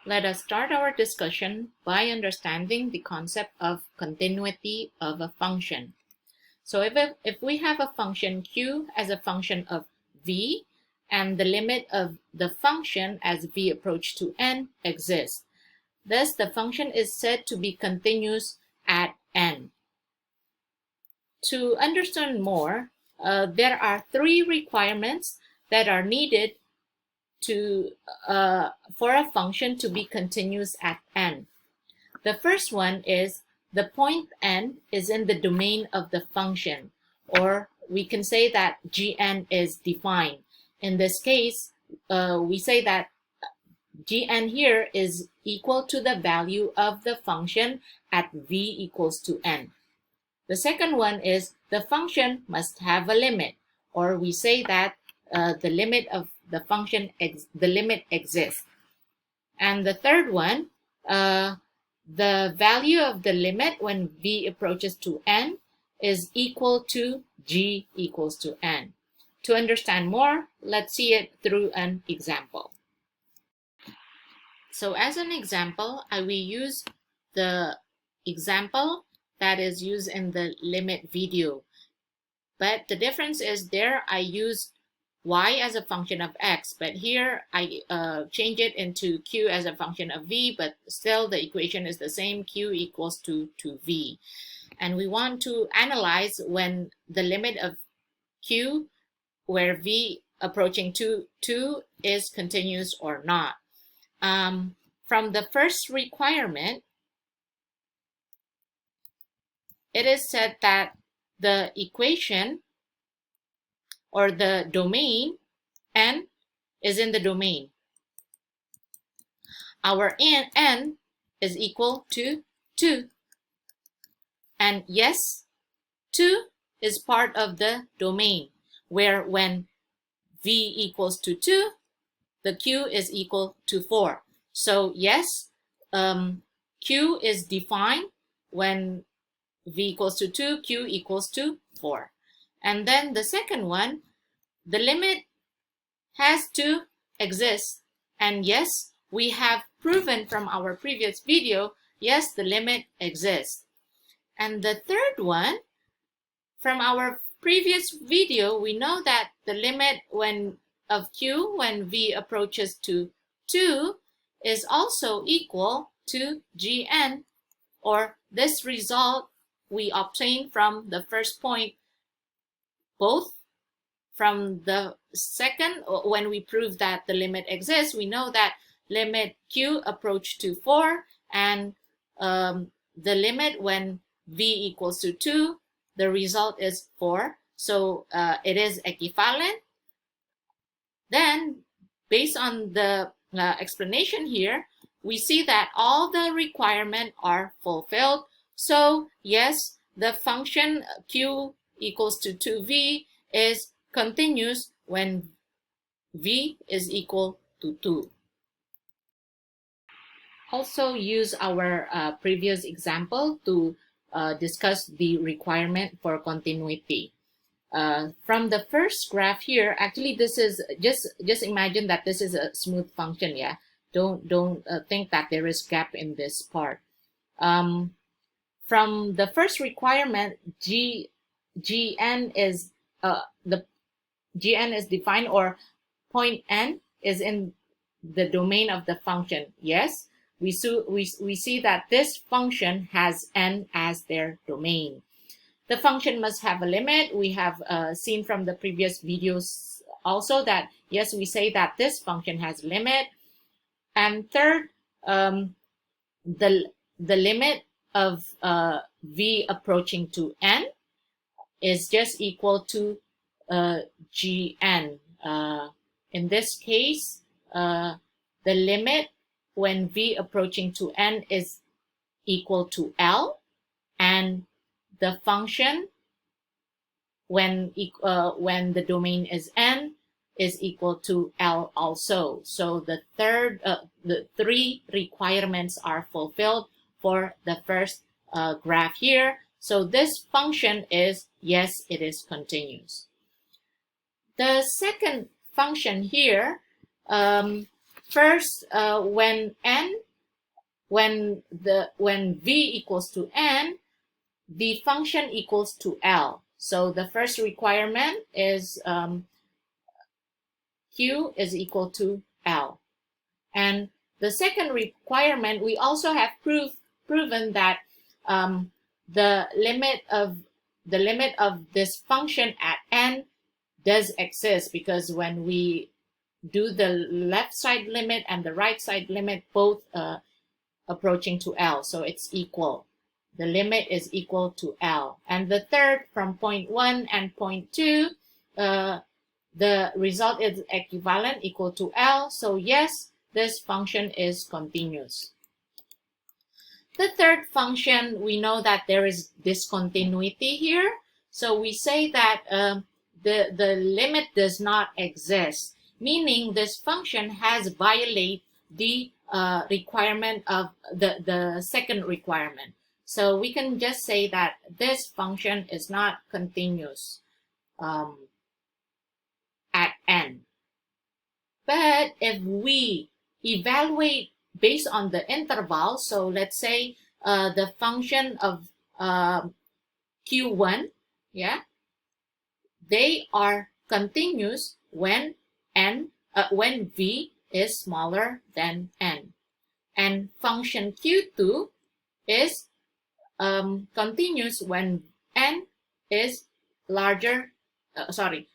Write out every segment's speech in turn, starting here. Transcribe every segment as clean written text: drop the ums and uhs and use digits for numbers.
Let us start our discussion by understanding the concept of continuity of a function. So if we have a function q as a function of v, and the limit of the function as v approach to n exists, thus the function is said to be continuous at n. To understand more, there are three requirements that are needed for a function to be continuous at n. The first one is the point n is in the domain of the function, or we can say that Gn is defined. In this case, we say that Gn here is equal to the value of the function at v equals to n. The second one is the function must have a limit, or we say that the limit of the function, the limit exists. And the third one, the value of the limit when v approaches to n is equal to g equals to n. To understand more, let's see it through an example. So as an example, I will use the example that is used in the limit video. But the difference is there I use y as a function of x, but here I change it into q as a function of v, but still the equation is the same, q equals to v. And we want to analyze when the limit of q, where v approaching to 2 is continuous or not. From the first requirement, it is said that the equation or the domain n is in the domain. Our n is equal to 2. And yes, 2 is part of the domain, where when v equals to 2, the q is equal to 4. So yes, q is defined when v equals to 2, q equals to 4. And then the second one, the limit has to exist. And yes, we have proven from our previous video, yes, the limit exists. And the third one, from our previous video, we know that the limit of q when v approaches to 2 is also equal to Gn, or this result we obtain from the first point, both from the second, when we prove that the limit exists, we know that limit q approach to 4 and the limit when v equals to 2, the result is 4. So it is equivalent. Then, based on the explanation here, we see that all the requirements are fulfilled. So yes, the function q equals to 2v is continuous when v is equal to 2. Also use our previous example to discuss the requirement for continuity. From the first graph here, actually this is just imagine that this is a smooth function. Yeah, don't think that there is gap in this part. From the first requirement, Gn is Gn is defined, or point n is in the domain of the function. Yes, we see that this function has n as their domain. The function must have a limit. We have seen from the previous videos also that yes, we say that this function has a limit. And third, the limit of v approaching to n is just equal to Gn. In this case, the limit when v approaching to n is equal to L, and the function when the domain is n is equal to L also. So the three requirements are fulfilled for the first graph here. So this function is, yes, it is continuous. The second function here, First, when v equals to n, the function equals to L. So the first requirement is Q is equal to L. And the second requirement, we also have proven that the limit of this function at n does exist, because when we do the left side limit and the right side limit, both approaching to L, so it's equal. The limit is equal to L. And the third, from point 1 and point 2, the result is equivalent, equal to L. So yes, this function is continuous. The third function, we know that there is discontinuity here. So we say that the limit does not exist, meaning this function has violated the requirement of the second requirement. So we can just say that this function is not continuous at n. But if we evaluate based on the interval, so let's say the function of q1, yeah, they are continuous when v is smaller than n, and function q2 is continuous when n is larger.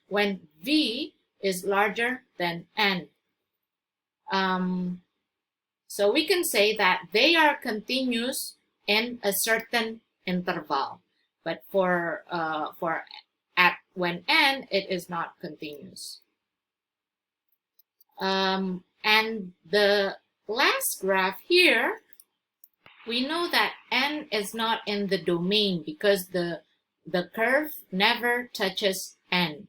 When v is larger than n. So we can say that they are continuous in a certain interval, but for at when n, it is not continuous. And the last graph here, we know that n is not in the domain because the curve never touches n.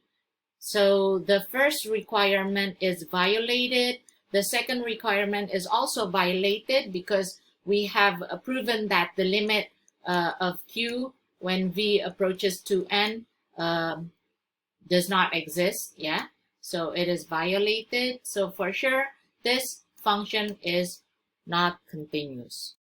So the first requirement is violated. The second requirement is also violated because we have proven that the limit of q when v approaches to n does not exist. Yeah, so it is violated. So for sure, this function is not continuous.